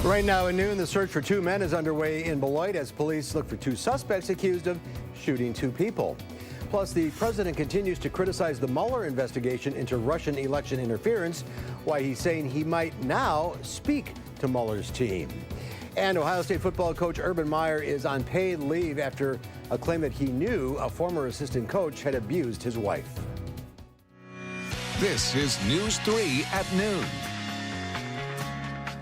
Right now at noon, the search for two men is underway in Beloit as police look for two suspects accused of shooting two people. Plus, the president continues to criticize the Mueller investigation into Russian election interference, why he's saying he might now speak to Mueller's team. And Ohio State football coach Urban Meyer is on paid leave after a claim that he knew a former assistant coach had abused his wife. This is News 3 at noon.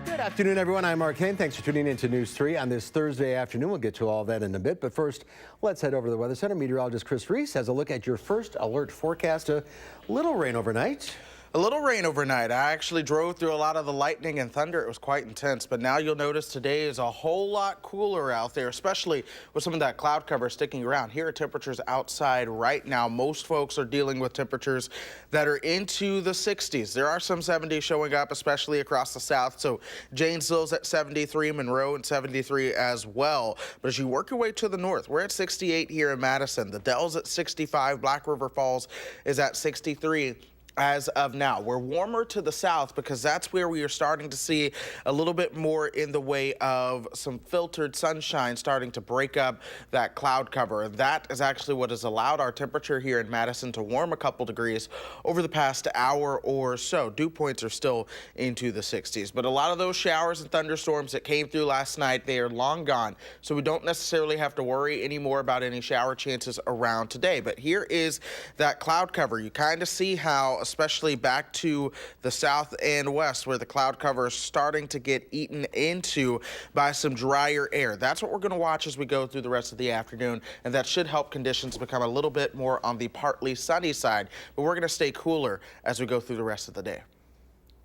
Good afternoon, everyone. I'm Mark Hain. Thanks for tuning in to News 3 on this Thursday afternoon. We'll get to all that in a bit. But first, let's head over to the Weather Center. Meteorologist Chris Reese has a look at your first alert forecast. A little rain overnight. A little rain overnight. I actually drove through a lot of the lightning and thunder. It was quite intense, but now you'll notice today is a whole lot cooler out there, especially with some of that cloud cover sticking around. Here are temperatures outside right now. Most folks are dealing with temperatures that are into the 60s. There are some 70s showing up, especially across the south. So Janesville's at 73, Monroe at 73 as well. But as you work your way to the north, we're at 68 here in Madison. The Dells at 65, Black River Falls is at 63. As of now, we're warmer to the south because that's where we are starting to see a little bit more in the way of some filtered sunshine starting to break up that cloud cover. That is actually what has allowed our temperature here in Madison to warm a couple degrees over the past hour or so. Dew points are still into the 60s, but a lot of those showers and thunderstorms that came through last night, they are long gone, so we don't necessarily have to worry anymore about any shower chances around today. But here is that cloud cover. You kind of see how, especially back to the south and west, where the cloud cover is starting to get eaten into by some drier air. That's what we're going to watch as we go through the rest of the afternoon, and that should help conditions become a little bit more on the partly sunny side, but we're going to stay cooler as we go through the rest of the day.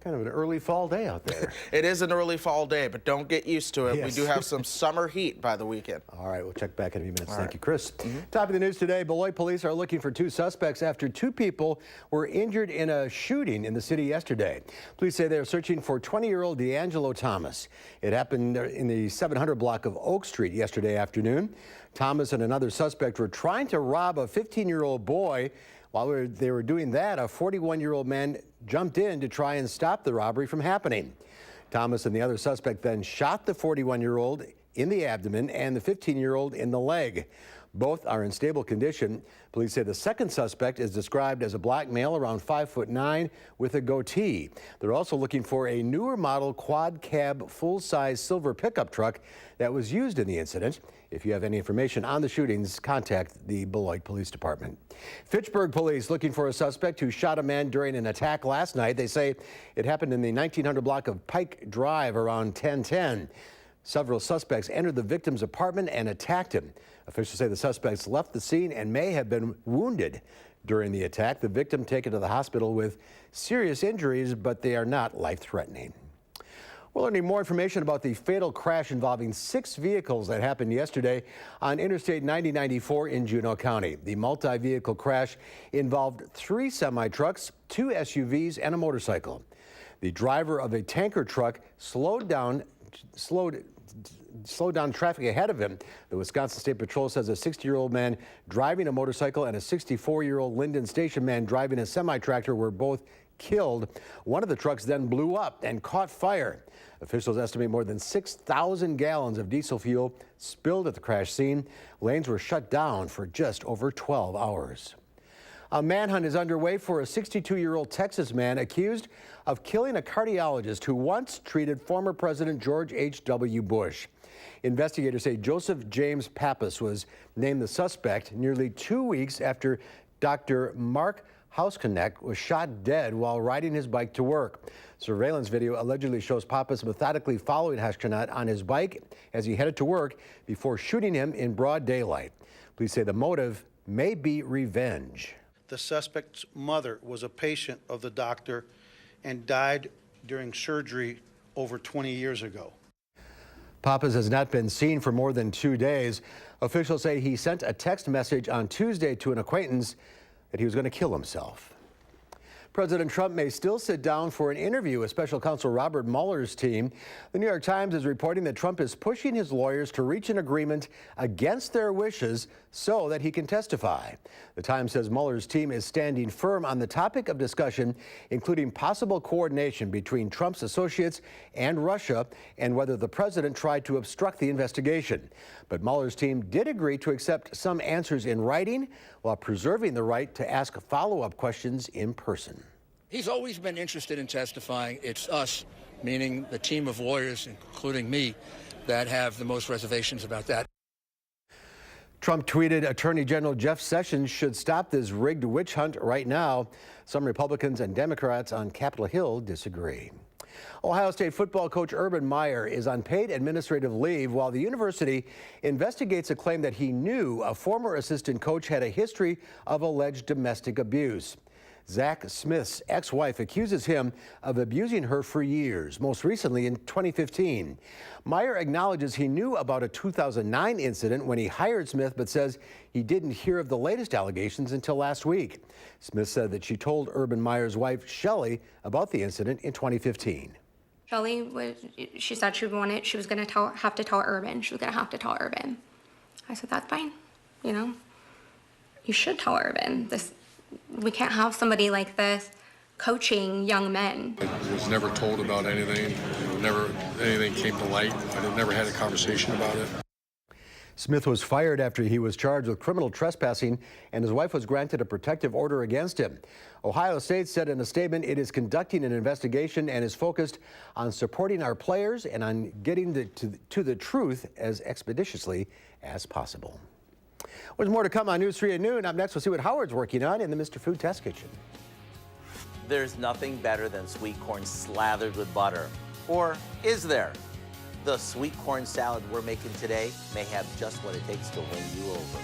Kind of an early fall day out there. It is an early fall day, but don't get used to it. Yes. We do have some summer heat by the weekend. All right, we'll check back in a few minutes. All Thank right. you, Chris. Top of the news today, Beloit police are looking for two suspects after two people were injured in a shooting in the city yesterday. Police say they're searching for 20-year-old D'Angelo Thomas. It happened in the 700 block of Oak Street yesterday afternoon. Thomas and another suspect were trying to rob a 15-year-old boy. While they were doing that, a 41-year-old man jumped in to try and stop the robbery from happening. Thomas and the other suspect then shot the 41-year-old in the abdomen and the 15-year-old in the leg. Both are in stable condition. Police say the second suspect is described as a black male around 5'9" with a goatee. They're also looking for a newer model quad cab full-size silver pickup truck that was used in the incident. If you have any information on the shootings, contact the Beloit Police Department. Fitchburg police looking for a suspect who shot a man during an attack last night. They say it happened in the 1900 block of Pike Drive around 10:10. Several suspects entered the victim's apartment and attacked him. Officials say the suspects left the scene and may have been wounded during the attack. The victim taken to the hospital with serious injuries, but they are not life-threatening. We're learning more information about the fatal crash involving 6 vehicles that happened yesterday on Interstate 9094 in Juneau County. The multi-vehicle crash involved 3 semi-trucks, 2 SUVs, and a motorcycle. The driver of a tanker truck slowed down traffic ahead of him. The Wisconsin State Patrol says a 60-year-old man driving a motorcycle and a 64-year-old Linden Station man driving a semi-tractor were both killed. One of the trucks then blew up and caught fire. Officials estimate more than 6,000 gallons of diesel fuel spilled at the crash scene. Lanes were shut down for just over 12 hours. A manhunt is underway for a 62-year-old Texas man accused of killing a cardiologist who once treated former President George H.W. Bush. Investigators say Joseph James Pappas was named the suspect nearly 2 weeks after Dr. Mark Houseconneck was shot dead while riding his bike to work. Surveillance video allegedly shows Pappas methodically following Houseconneck on his bike as he headed to work before shooting him in broad daylight. Police say the motive may be revenge. The suspect's mother was a patient of the doctor and died during surgery over 20 years ago. Pappas has not been seen for more than 2 days. Officials say he sent a text message on Tuesday to an acquaintance that he was going to kill himself. President Trump may still sit down for an interview with special counsel Robert Mueller's team. The New York Times is reporting that Trump is pushing his lawyers to reach an agreement against their wishes so that he can testify. The Times says Mueller's team is standing firm on the topic of discussion, including possible coordination between Trump's associates and Russia and whether the president tried to obstruct the investigation. But Mueller's team did agree to accept some answers in writing while preserving the right to ask follow-up questions in person. He's always been interested in testifying. It's us, meaning the team of lawyers, including me, that have the most reservations about that. Trump tweeted Attorney General Jeff Sessions should stop this rigged witch hunt right now. Some Republicans and Democrats on Capitol Hill disagree. Ohio State football coach Urban Meyer is on paid administrative leave while the university investigates a claim that he knew a former assistant coach had a history of alleged domestic abuse. Zach Smith's ex-wife accuses him of abusing her for years, most recently in 2015. Meyer acknowledges he knew about a 2009 incident when he hired Smith, but says he didn't hear of the latest allegations until last week. Smith said that she told Urban Meyer's wife, Shelley, about the incident in 2015. Shelley she said she was going to have to tell Urban. She was going to have to tell Urban. I said, that's fine. You know, you should tell Urban. We can't have somebody like this coaching young men. I was never told about anything. Never anything came to light. I never had a conversation about it. Smith was fired after he was charged with criminal trespassing, and his wife was granted a protective order against him. Ohio State said in a statement it is conducting an investigation and is focused on supporting our players and on getting to the truth as expeditiously as possible. There's more to come on News 3 at noon. Up next, we'll see what Howard's working on in the Mr. Food Test Kitchen. There's nothing better than sweet corn slathered with butter. Or is there? The sweet corn salad we're making today may have just what it takes to win you over.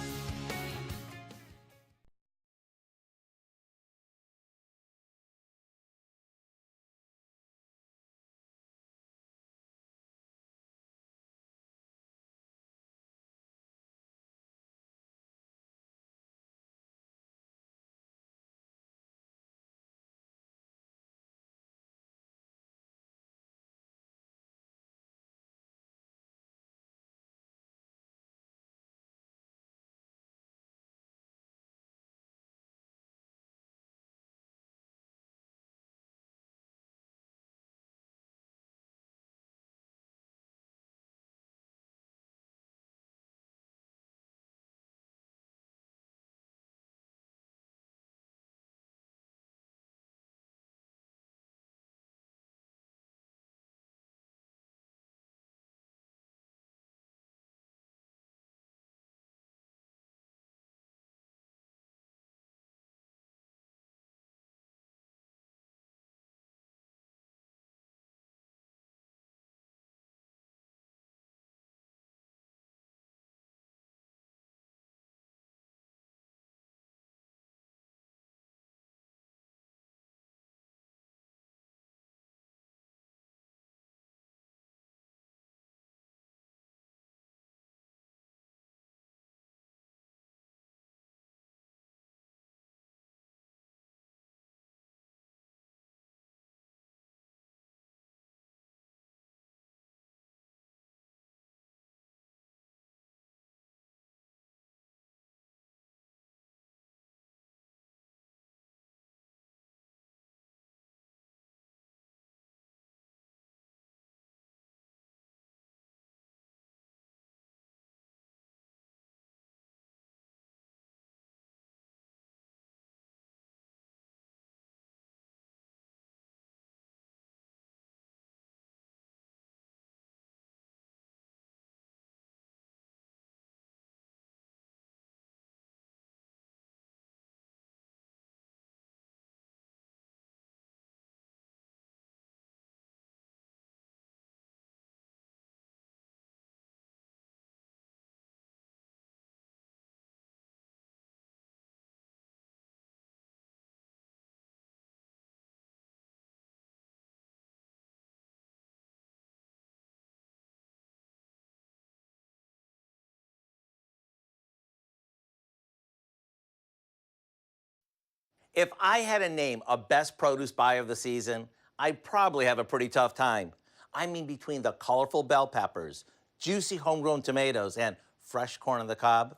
If I had to name a best produce buy of the season, I'd probably have a pretty tough time. I mean, between the colorful bell peppers, juicy homegrown tomatoes, and fresh corn on the cob,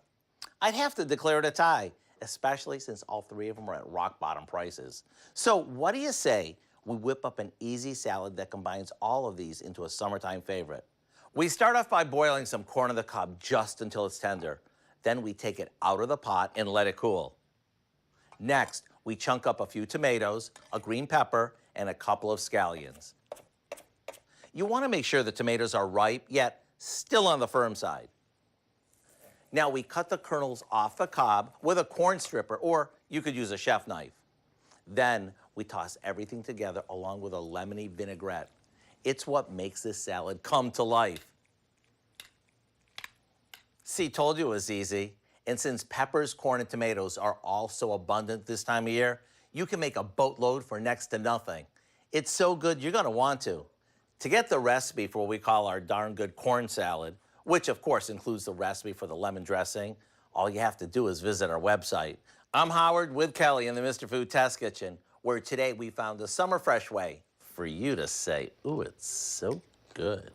I'd have to declare it a tie, especially since all three of them are at rock bottom prices. So what do you say we whip up an easy salad that combines all of these into a summertime favorite? We start off by boiling some corn on the cob just until it's tender. Then we take it out of the pot and let it cool. Next, we chunk up a few tomatoes, a green pepper, and a couple of scallions. You want to make sure the tomatoes are ripe, yet still on the firm side. Now we cut the kernels off the cob with a corn stripper, or you could use a chef knife. Then we toss everything together along with a lemony vinaigrette. It's what makes this salad come to life. See, told you it was easy. And since peppers, corn, and tomatoes are all so abundant this time of year, you can make a boatload for next to nothing. It's so good, you're gonna want to. To get the recipe for what we call our darn good corn salad, which of course includes the recipe for the lemon dressing, all you have to do is visit our website. I'm Howard with Kelly in the Mr. Food Test Kitchen, where today we found a summer fresh way for you to say, ooh, it's so good.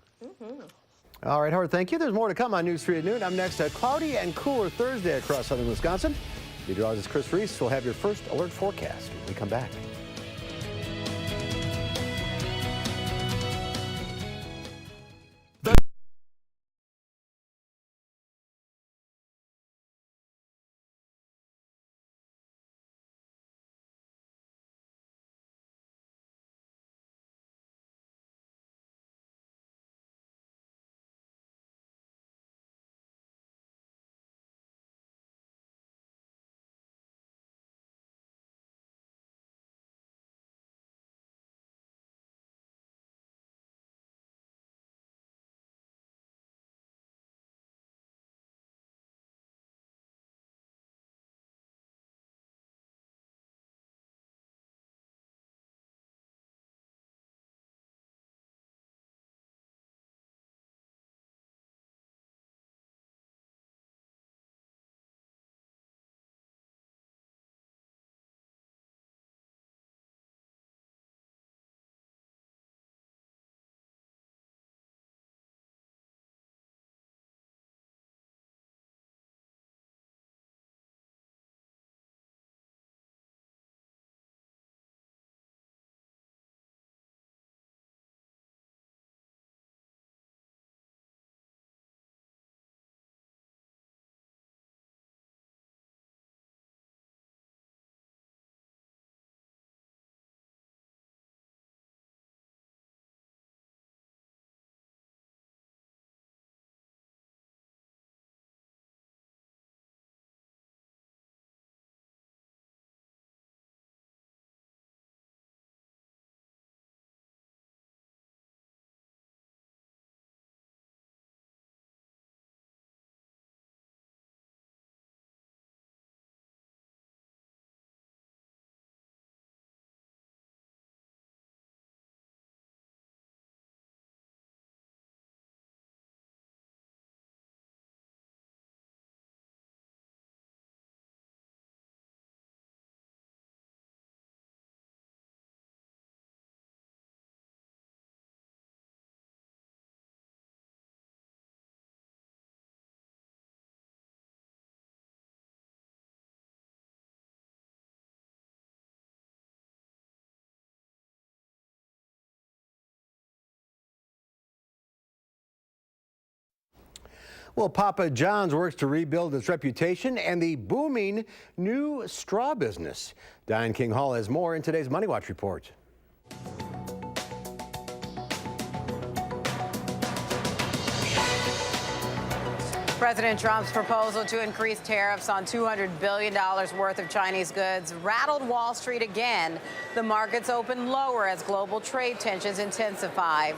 All right, Howard, thank you. There's more to come on News 3 at noon. I'm next. A cloudy and cooler Thursday across southern Wisconsin. Meteorologist Chris Reese will have your first alert forecast when we come back. Well, Papa John's works to rebuild its reputation and the booming new straw business. Diane King Hall has more in today's Money Watch report. President Trump's proposal to increase tariffs on $200 billion worth of Chinese goods rattled Wall Street again. The markets opened lower as global trade tensions intensify.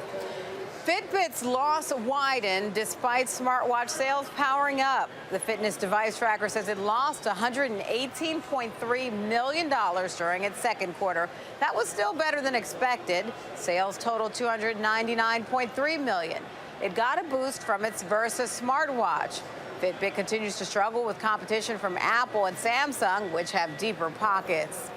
Fitbit's loss widened despite smartwatch sales powering up. The fitness device tracker says it lost $118.3 million during its second quarter. That was still better than expected. Sales totaled $299.3 million. It got a boost from its Versa smartwatch. Fitbit continues to struggle with competition from Apple and Samsung, which have deeper pockets.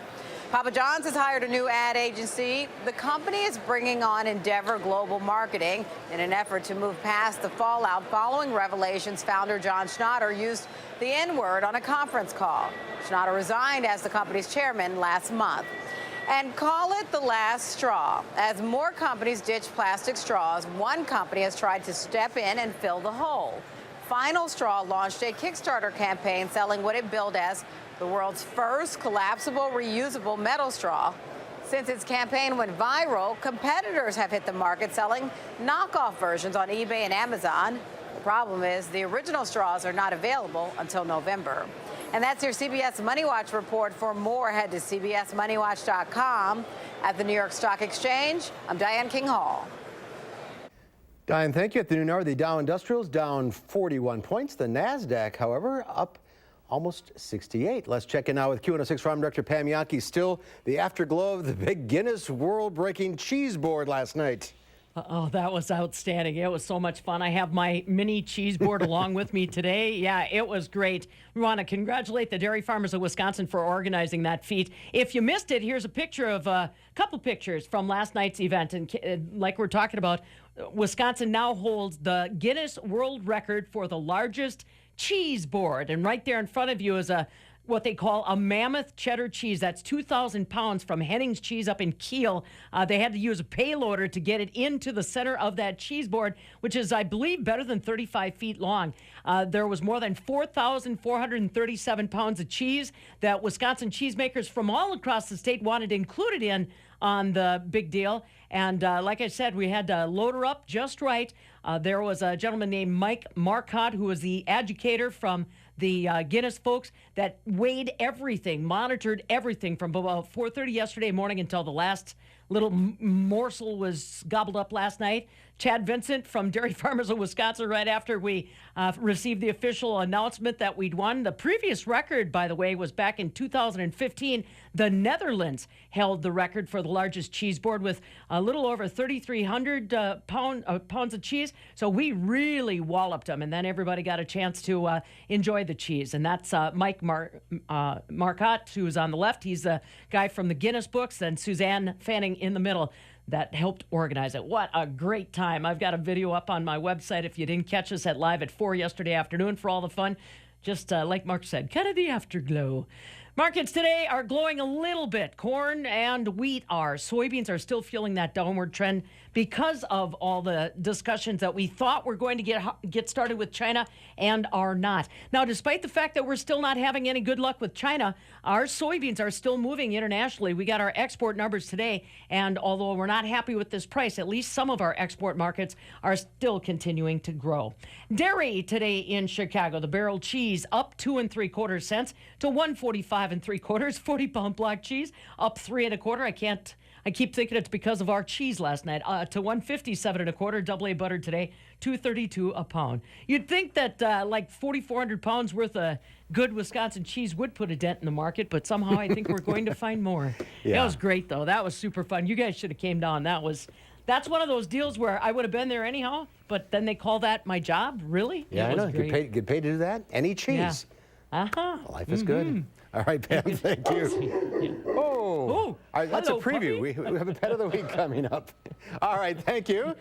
Papa John's has hired a new ad agency. The company is bringing on Endeavor Global Marketing in an effort to move past the fallout following revelations founder John Schnatter used the N-word on a conference call. Schnatter resigned as the company's chairman last month. And call it the last straw. As more companies ditch plastic straws, one company has tried to step in and fill the hole. Final Straw launched a Kickstarter campaign selling what it billed as the world's first collapsible, reusable metal straw. Since its campaign went viral, competitors have hit the market selling knockoff versions on eBay and Amazon. The problem is the original straws are not available until November. And that's your CBS Money Watch report. For more, head to cbsmoneywatch.com. At the New York Stock Exchange, I'm Diane King Hall. Diane, thank you. At the noon hour, the Dow Industrials down 41 points. The NASDAQ, however, up almost 68. Let's check in now with Q106 Farm Director Pam Yankee. Still the afterglow of the big Guinness world-breaking cheese board last night. Oh, that was outstanding. It was so much fun. I have my mini cheese board along with me today. Yeah, it was great. We want to congratulate the dairy farmers of Wisconsin for organizing that feat. If you missed it, here's a picture of a couple pictures from last night's event. And like we're talking about, Wisconsin now holds the Guinness World Record for the largest cheese board. And right there in front of you is what they call a mammoth cheddar cheese. That's 2,000 pounds from Henning's Cheese up in Kiel. They had to use a payloader to get it into the center of that cheese board, which is, I believe, better than 35 feet long. There was more than 4,437 pounds of cheese that Wisconsin cheesemakers from all across the state wanted included in on the big deal. And like I said, we had to load her up just right. There was a gentleman named Mike Marcotte, who was the educator from the Guinness folks that weighed everything, monitored everything from about 4:30 yesterday morning until the last little morsel was gobbled up last night. Chad Vincent from Dairy Farmers of Wisconsin, right after we received the official announcement that we'd won. The previous record, by the way, was back in 2015. The Netherlands held the record for the largest cheese board with a little over 3,300 pounds of cheese. So we really walloped them, and then everybody got a chance to enjoy the cheese. And that's Mike Marcotte, who's on the left. He's the guy from the Guinness books, and Suzanne Fanning in the middle that helped organize it. What a great time. I've got a video up on my website if you didn't catch us at live at 4 yesterday afternoon for all the fun. Just like Mark said, kind of the afterglow. Markets today are glowing a little bit. Corn and wheat are. Soybeans are still feeling that downward trend because of all the discussions that we thought were going to get started with China and are not. Now, despite the fact that we're still not having any good luck with China, our soybeans are still moving internationally. We got our export numbers today, and although we're not happy with this price, at least some of our export markets are still continuing to grow. Dairy today in Chicago, the barrel cheese up 2 3/4 cents to 145 3/4. 40-pound block cheese up 3 1/4. I keep thinking it's because of our cheese last night. To 157 1/4. Double A butter today, $2.32 a pound. You'd think that like 4,400 pounds worth of good Wisconsin cheese would put a dent in the market, but somehow I think we're going to find more. Yeah. That was great, though. That was super fun. You guys should have came down. That's one of those deals where I would have been there anyhow, but then they call that my job? Really? Yeah, I know. Get paid to do that? Any cheese. Yeah. Life is good. All right, Pam, thank you. Oh, that's a preview. We have a pet of the week coming up. All right, thank you.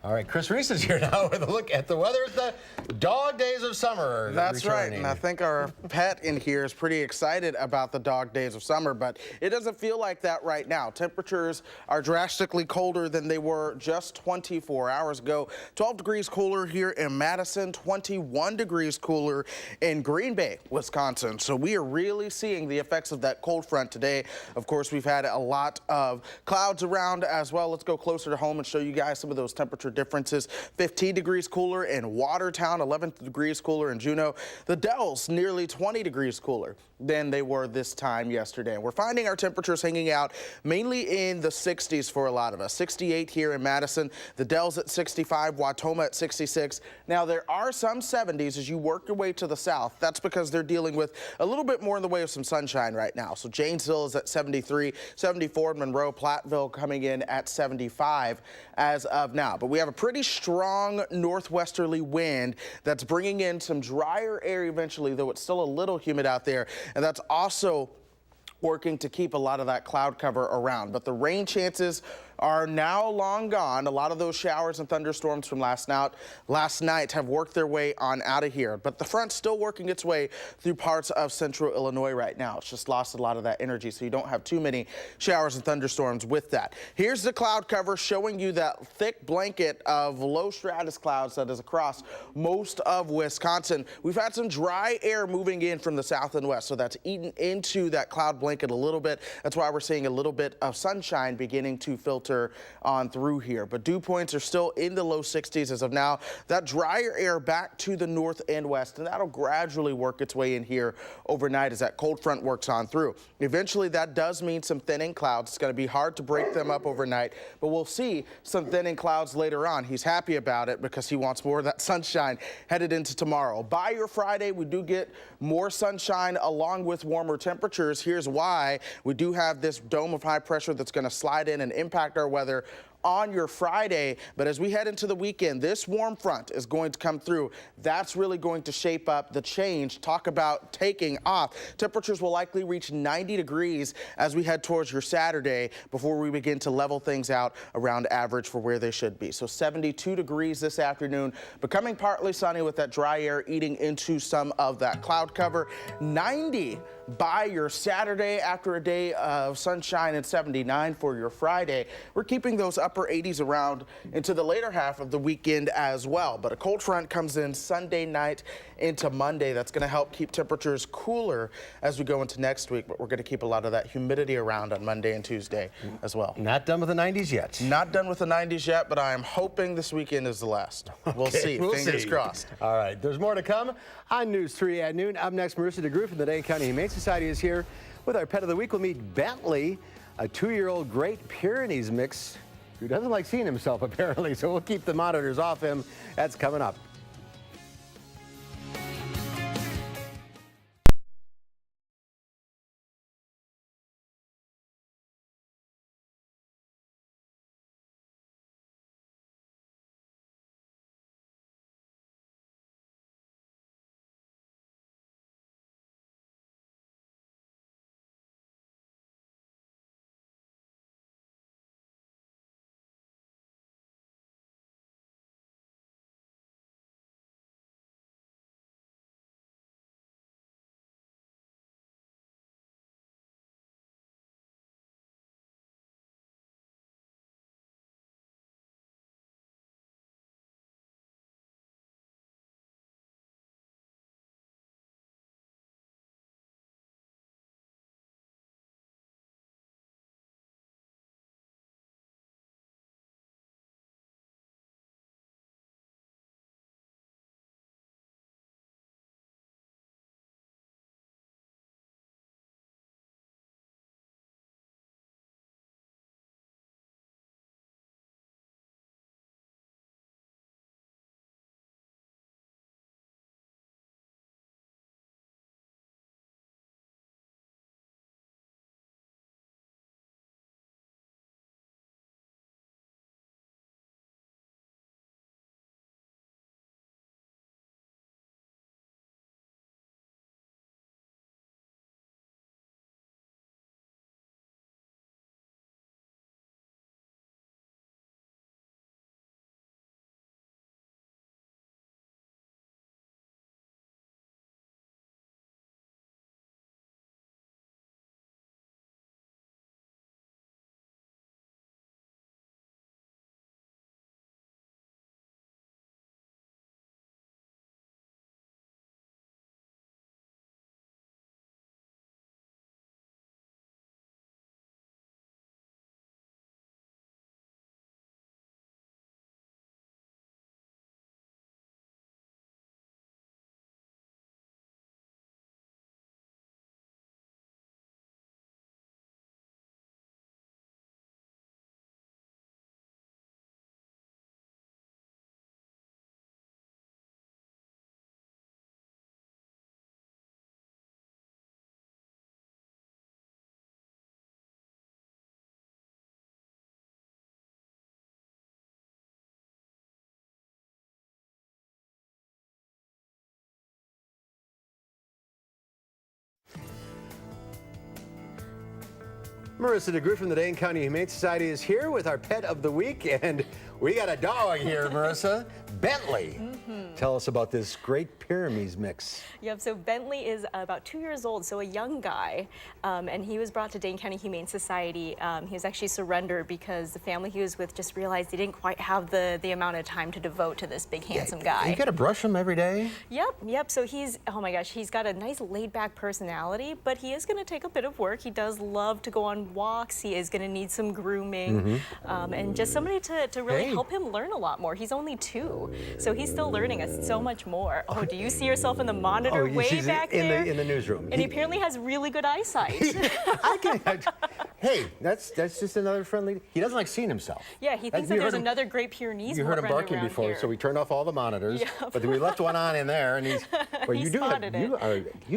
All right, Chris Reese is here now with a look at the weather. It's the dog days of summer. That's right, and I think our pet in here is pretty excited about the dog days of summer, but it doesn't feel like that right now. Temperatures are drastically colder than they were just 24 hours ago. 12 degrees cooler here in Madison, 21 degrees cooler in Green Bay, Wisconsin. So we are really seeing the effects of that cold front today. Of course, we've had a lot of clouds around as well. Let's go closer to home and show you guys some of those temperature differences. 15 degrees cooler in Watertown, 11 degrees cooler in Juneau. The Dells nearly 20 degrees cooler than they were this time yesterday. And we're finding our temperatures hanging out mainly in the 60s for a lot of us. 68 here in Madison, the Dells at 65, Watoma at 66. Now there are some 70s as you work your way to the south. That's because they're dealing with a little bit more in the way of some sunshine right now. So Janesville is at 73, 74 in Monroe, Platteville coming in at 75 as of now. But we have a pretty strong northwesterly wind that's bringing in some drier air eventually, though it's still a little humid out there. And that's also working to keep a lot of that cloud cover around. But the rain chances are now long gone. A lot of those showers and thunderstorms from last night have worked their way on out of here. But the front's still working its way through parts of central Illinois right now. It's just lost a lot of that energy, so you don't have too many showers and thunderstorms with that. Here's the cloud cover showing you that thick blanket of low stratus clouds that is across most of Wisconsin. We've had some dry air moving in from the south and west, so that's eaten into that cloud blanket a little bit. That's why we're seeing a little bit of sunshine beginning to filter on through here. But dew points are still in the low 60s as of now. That drier air back to the north and west, and that'll gradually work its way in here overnight as that cold front works on through. Eventually, that does mean some thinning clouds. It's going to be hard to break them up overnight, but we'll see some thinning clouds later on. He's happy about it because he wants more of that sunshine headed into tomorrow. By your Friday, we do get more sunshine along with warmer temperatures. Here's why. We do have this dome of high pressure that's going to slide in and impact our weather on your Friday, but as we head into the weekend, this warm front is going to come through. That's really going to shape up the change. Talk about taking off. Temperatures will likely reach 90 degrees as we head towards your Saturday before we begin to level things out around average for where they should be. So 72 degrees this afternoon, becoming partly sunny with that dry air eating into some of that cloud cover. 90 by your Saturday after a day of sunshine, and 79 for your Friday. We're keeping those upper 80s around into the later half of the weekend as well. But a cold front comes in Sunday night into Monday. That's going to help keep temperatures cooler as we go into next week. But we're going to keep a lot of that humidity around on Monday and Tuesday as well. Not done with the 90s yet. Not done with the 90s yet, but I am hoping this weekend is the last. We'll see. Fingers crossed. All right. There's more to come on News 3 at noon. Up next, Marissa DeGroof from the Dane County Humane Society is here with our pet of the week. We'll meet Bentley, a 2-year-old Great Pyrenees mix who doesn't like seeing himself, apparently, so we'll keep the monitors off him. That's coming up. Marissa DeGroot from the Dane County Humane Society is here with our pet of the week, and we got a dog here, Marissa. Bentley. Tell us about this great Pyrenees mix. Yep, so Bentley is about 2 years old, so a young guy, and he was brought to Dane County Humane Society. He was actually surrendered because the family he was with just realized he didn't quite have the amount of time to devote to this big, handsome guy. You got to brush him every day? Yep, so he's, oh my gosh, he's got a nice laid-back personality, but he is going to take a bit of work. He does love to go on walks. He is going to need some grooming, and just somebody to really help him learn a lot more. He's only 2, so he's still learning so much more. Oh, do you see yourself in the monitor way back there? In the newsroom. And he apparently has really good eyesight. Hey, that's just another friendly. He doesn't like seeing himself. Yeah, he thinks that there's another great Pyrenees. You heard him barking before, so we turned off all the monitors. But we left one on in there, and he's. Well, you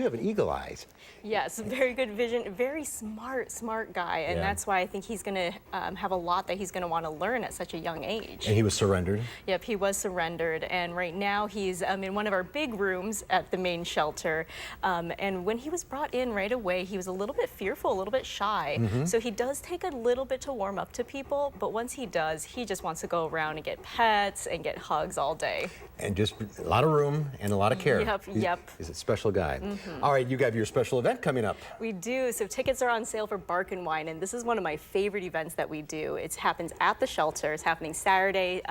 have an eagle eyes. Yes, very good vision, very smart guy, and that's why I think he's going to have a lot that he's going to want to learn at such a young age. And he was surrendered? Yep, he was surrendered, and right now he's in one of our big rooms at the main shelter, and when he was brought in right away, he was a little bit fearful, a little bit shy, so he does take a little bit to warm up to people, but once he does, he just wants to go around and get pets and get hugs all day. And just a lot of room and a lot of care. Yep. He's a special guy. All right, you have your special event coming up. We do. So tickets are on sale for Bark and Wine, and this is one of my favorite events that we do. It happens at the shelter. It's happening Saturday,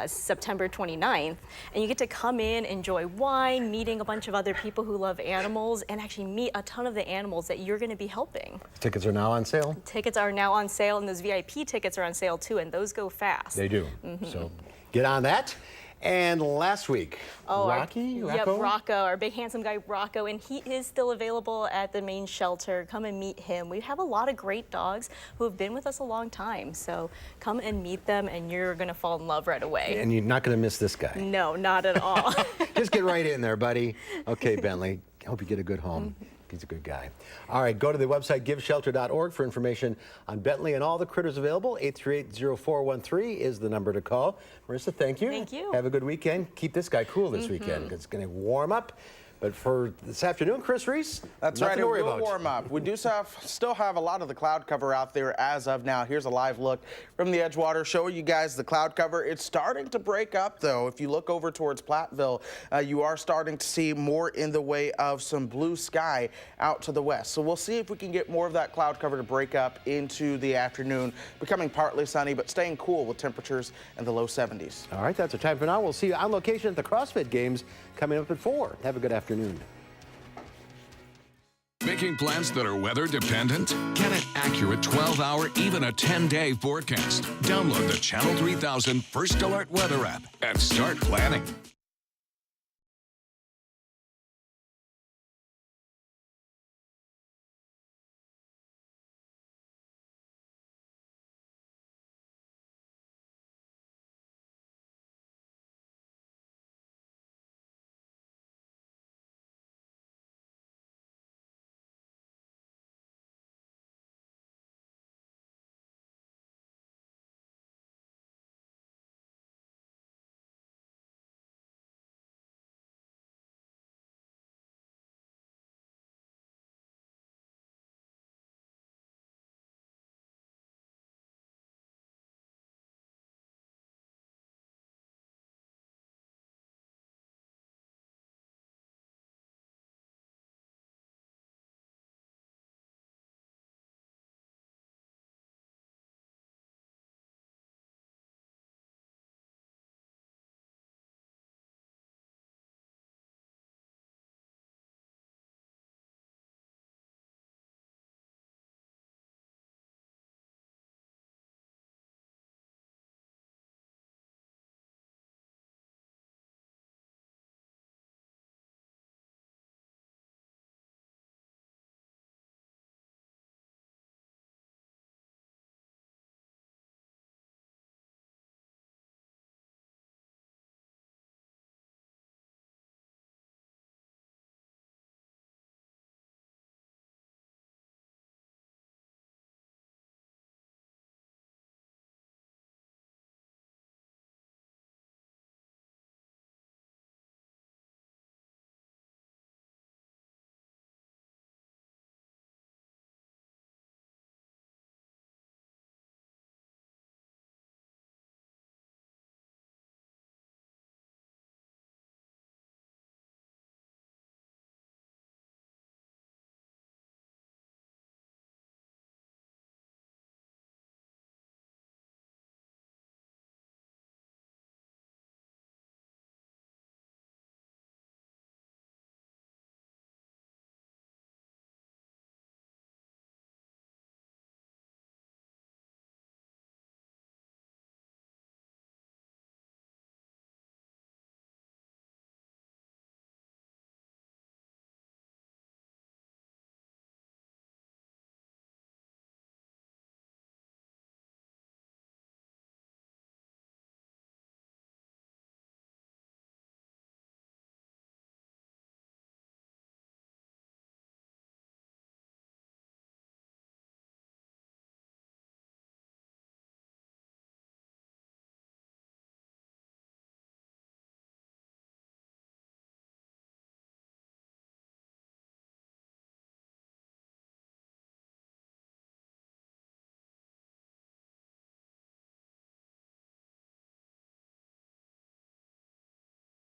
September 29th, and you get to come in, enjoy wine, meeting a bunch of other people who love animals, and actually meet a ton of the animals that you're going to be helping. Tickets are now on sale? Tickets are now on sale, and those VIP tickets are on sale too, and those go fast. They do. So get on that. And last week, Rocco, our big handsome guy Rocco, and he is still available at the main shelter. Come and meet him. We have a lot of great dogs who have been with us a long time, so come and meet them and you're going to fall in love right away. And you're not going to miss this guy. No, not at all. Just get right in there, buddy. Okay, Bentley, hope you get a good home. He's a good guy. All right, go to the website giveshelter.org for information on Bentley and all the critters available. 838-0413 is the number to call. Marissa, thank you. Thank you. Have a good weekend. Keep this guy cool this weekend because it's going to warm up. But for this afternoon, Chris Reese, that's nothing right, to worry it will about. warm up. We do still have a lot of the cloud cover out there as of now. Here's a live look from the Edgewater, showing you guys the cloud cover. It's starting to break up, though. If you look over towards Platteville, you are starting to see more in the way of some blue sky out to the west. So we'll see if we can get more of that cloud cover to break up into the afternoon, becoming partly sunny, but staying cool with temperatures in the low 70s. All right, that's our time for now. We'll see you on location at the CrossFit Games coming up at 4. Have a good afternoon. Making plans that are weather dependent? Get an accurate 12-hour, even a 10-day forecast. Download the Channel 3000 First Alert Weather app and start planning.